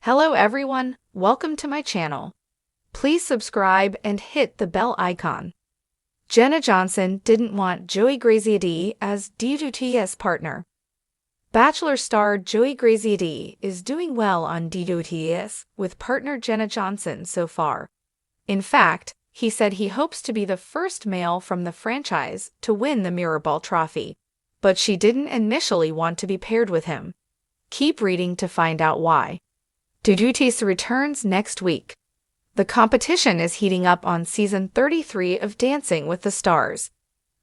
Hello everyone, welcome to my channel. Please subscribe and hit the bell icon. Jenna Johnson didn't want Joey Graziadei as DWTS partner. Bachelor star Joey Graziadei is doing well on DWTS with partner Jenna Johnson so far. In fact, he said he hopes to be the first male from the franchise to win the Mirrorball trophy, but she didn't initially want to be paired with him. Keep reading to find out why. DWTS returns next week. The competition is heating up on season 33 of Dancing with the Stars.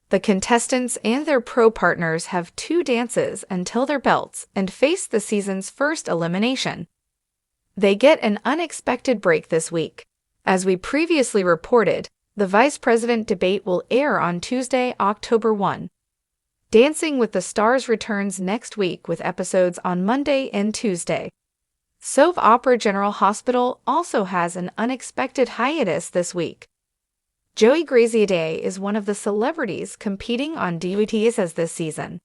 The contestants and their pro partners have 2 dances until their belts and face the season's first elimination. They get an unexpected break this week. As we previously reported, the vice president debate will air on Tuesday, October 1. Dancing with the Stars returns next week with episodes on Monday and Tuesday. Soap opera General Hospital also has an unexpected hiatus this week. Joey Graziadei is one of the celebrities competing on DWTS this season.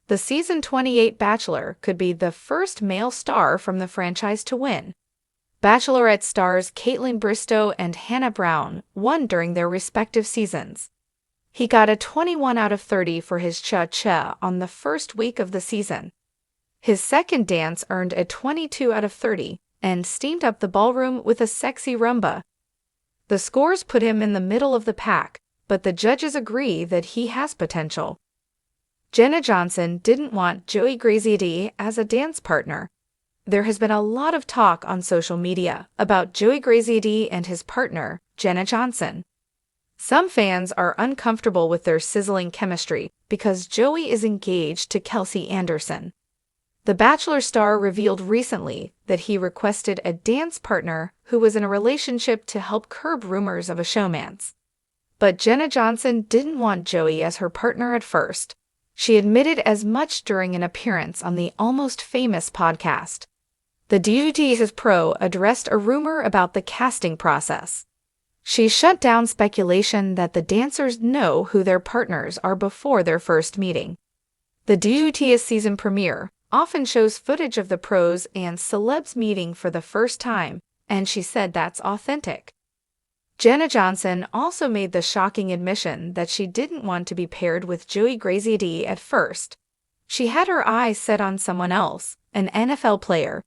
The season 28 Bachelor could be the first male star from the franchise to win. Bachelorette stars Caitlin Bristow and Hannah Brown won during their respective seasons. He got a 21 out of 30 for his cha-cha on the first week of the season. His second dance earned a 22 out of 30 and steamed up the ballroom with a sexy rumba. The scores put him in the middle of the pack, but the judges agree that he has potential. Jenna Johnson didn't want Joey Graziadei as a dance partner. There has been a lot of talk on social media about Joey Graziadei and his partner, Jenna Johnson. Some fans are uncomfortable with their sizzling chemistry because Joey is engaged to Kelsey Anderson. The Bachelor star revealed recently that he requested a dance partner who was in a relationship to help curb rumors of a showmance. But Jenna Johnson didn't want Joey as her partner at first. She admitted as much during an appearance on the Almost Famous podcast. The DWTS pro addressed a rumor about the casting process. She shut down speculation that the dancers know who their partners are before their first meeting. The DWTS season premiere often shows footage of the pros and celebs meeting for the first time, and she said that's authentic. Jenna Johnson also made the shocking admission that she didn't want to be paired with Joey Graziadei at first. She had her eyes set on someone else, an NFL player.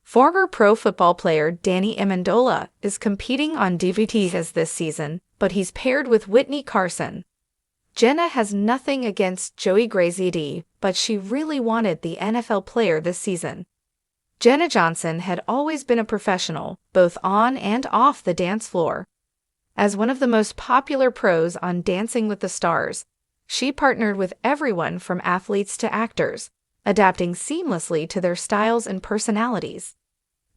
Former pro football player Danny Amendola is competing on DWTS this season, but he's paired with Whitney Carson. Jenna has nothing against Joey Graziadei, but she really wanted the NFL player this season. Jenna Johnson had always been a professional, both on and off the dance floor. As one of the most popular pros on Dancing with the Stars, she partnered with everyone from athletes to actors, adapting seamlessly to their styles and personalities.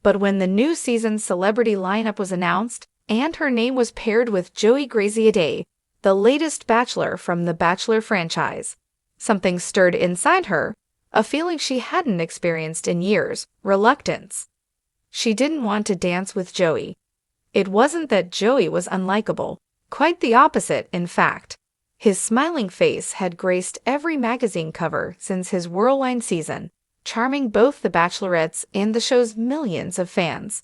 But when the new season's celebrity lineup was announced, and her name was paired with Joey Graziadei, the latest Bachelor from the Bachelor franchise, something stirred inside her, a feeling she hadn't experienced in years: reluctance. She didn't want to dance with Joey. It wasn't that Joey was unlikable, quite the opposite, in fact. His smiling face had graced every magazine cover since his whirlwind season, charming both the Bachelorettes and the show's millions of fans.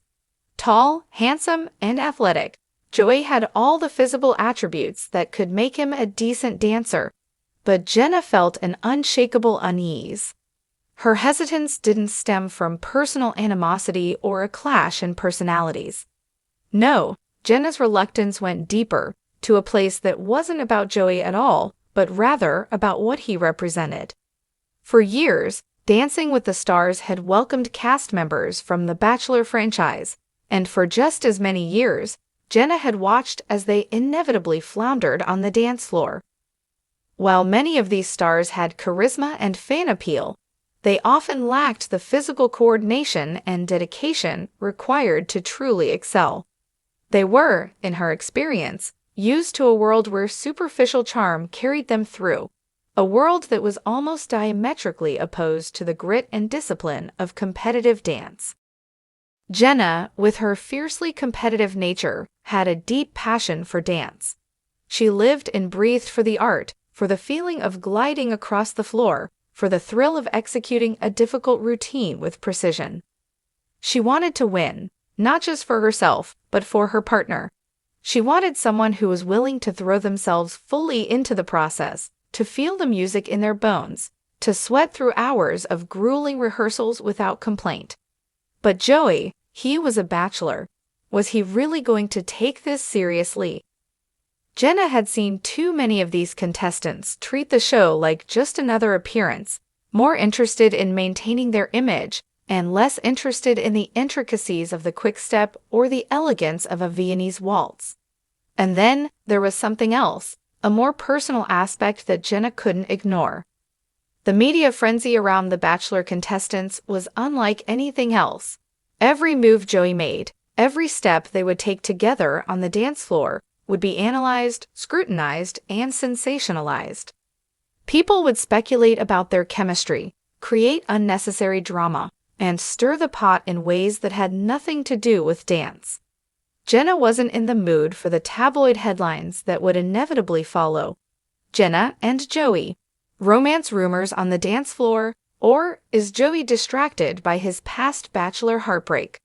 Tall, handsome, and athletic, Joey had all the physical attributes that could make him a decent dancer, but Jenna felt an unshakable unease. Her hesitance didn't stem from personal animosity or a clash in personalities. No, Jenna's reluctance went deeper, to a place that wasn't about Joey at all, but rather about what he represented. For years, Dancing with the Stars had welcomed cast members from the Bachelor franchise, and for just as many years, Jenna had watched as they inevitably floundered on the dance floor. While many of these stars had charisma and fan appeal, they often lacked the physical coordination and dedication required to truly excel. They were, in her experience, used to a world where superficial charm carried them through, a world that was almost diametrically opposed to the grit and discipline of competitive dance. Jenna, with her fiercely competitive nature, had a deep passion for dance. She lived and breathed for the art, for the feeling of gliding across the floor, for the thrill of executing a difficult routine with precision. She wanted to win, not just for herself, but for her partner. She wanted someone who was willing to throw themselves fully into the process, to feel the music in their bones, to sweat through hours of grueling rehearsals without complaint. But Joey, he was a bachelor. Was he really going to take this seriously? Jenna had seen too many of these contestants treat the show like just another appearance, more interested in maintaining their image and less interested in the intricacies of the quick-step or the elegance of a Viennese waltz. And then there was something else, a more personal aspect that Jenna couldn't ignore. The media frenzy around the Bachelor contestants was unlike anything else. Every move Joey made, every step they would take together on the dance floor, would be analyzed, scrutinized, and sensationalized. People would speculate about their chemistry, create unnecessary drama, and stir the pot in ways that had nothing to do with dance. Jenna wasn't in the mood for the tabloid headlines that would inevitably follow. Jenna and Joey. Romance rumors on the dance floor, or is Joey distracted by his past Bachelor heartbreak?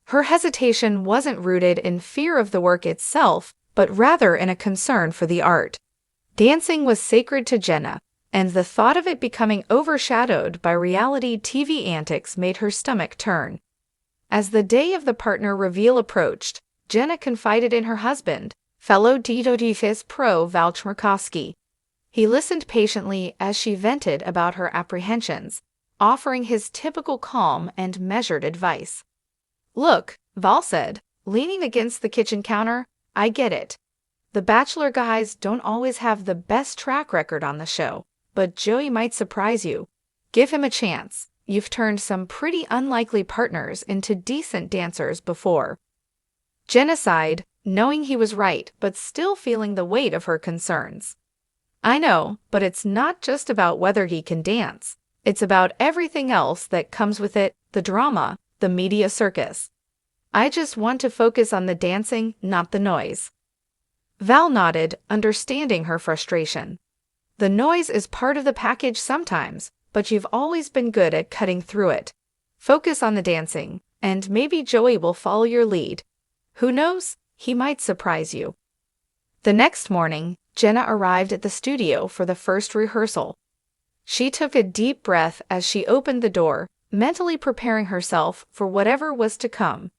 Her hesitation wasn't rooted in fear of the work itself, but rather in a concern for the art. Dancing was sacred to Jenna, and the thought of it becoming overshadowed by reality TV antics made her stomach turn. As the day of the partner reveal approached, Jenna confided in her husband, fellow DWTS pro Val Chmerkovsky. He listened patiently as she vented about her apprehensions, offering his typical calm and measured advice. "Look," Val said, leaning against the kitchen counter, "I get it. The Bachelor guys don't always have the best track record on the show, but Joey might surprise you. Give him a chance. You've turned some pretty unlikely partners into decent dancers before." Jenna sighed, knowing he was right but still feeling the weight of her concerns. "I know, but it's not just about whether he can dance. It's about everything else that comes with it, the drama, the media circus. I just want to focus on the dancing, not the noise." Val nodded, understanding her frustration. "The noise is part of the package sometimes, but you've always been good at cutting through it. Focus on the dancing, and maybe Joey will follow your lead. Who knows? He might surprise you." The next morning, Jenna arrived at the studio for the first rehearsal. She took a deep breath as she opened the door, mentally preparing herself for whatever was to come.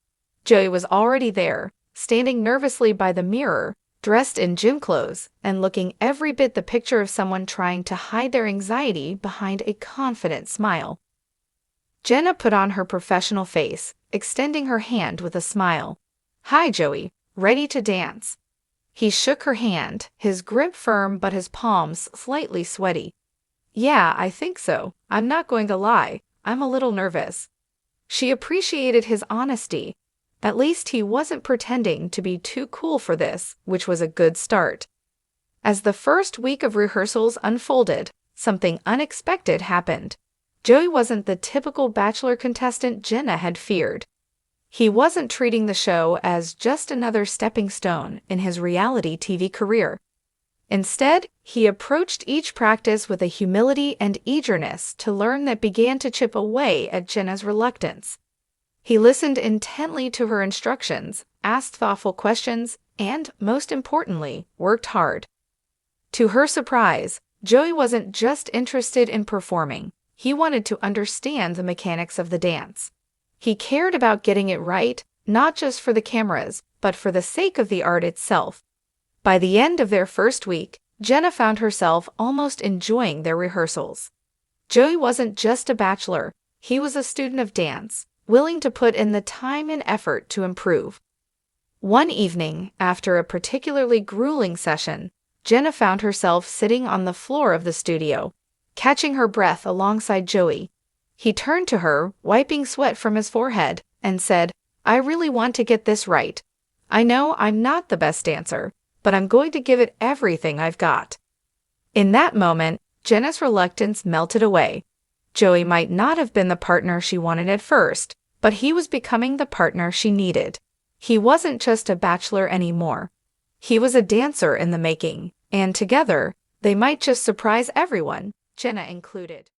Joey was already there, standing nervously by the mirror, dressed in gym clothes, and looking every bit the picture of someone trying to hide their anxiety behind a confident smile. Jenna put on her professional face, extending her hand with a smile. "Hi, Joey. Ready to dance?" He shook her hand, his grip firm but his palms slightly sweaty. "Yeah, I think so. I'm not going to lie. I'm a little nervous." She appreciated his honesty. At least he wasn't pretending to be too cool for this, which was a good start. As the first week of rehearsals unfolded, something unexpected happened. Joey wasn't the typical Bachelor contestant Jenna had feared. He wasn't treating the show as just another stepping stone in his reality TV career. Instead, he approached each practice with a humility and eagerness to learn that began to chip away at Jenna's reluctance. He listened intently to her instructions, asked thoughtful questions, and, most importantly, worked hard. To her surprise, Joey wasn't just interested in performing. He wanted to understand the mechanics of the dance. He cared about getting it right, not just for the cameras, but for the sake of the art itself. By the end of their first week, Jenna found herself almost enjoying their rehearsals. Joey wasn't just a bachelor, he was a student of dance, willing to put in the time and effort to improve. One evening, after a particularly grueling session, Jenna found herself sitting on the floor of the studio, catching her breath alongside Joey. He turned to her, wiping sweat from his forehead, and said, "I really want to get this right. I know I'm not the best dancer, but I'm going to give it everything I've got." In that moment, Jenna's reluctance melted away. Joey might not have been the partner she wanted at first, but he was becoming the partner she needed. He wasn't just a bachelor anymore. He was a dancer in the making, and together, they might just surprise everyone, Jenna included.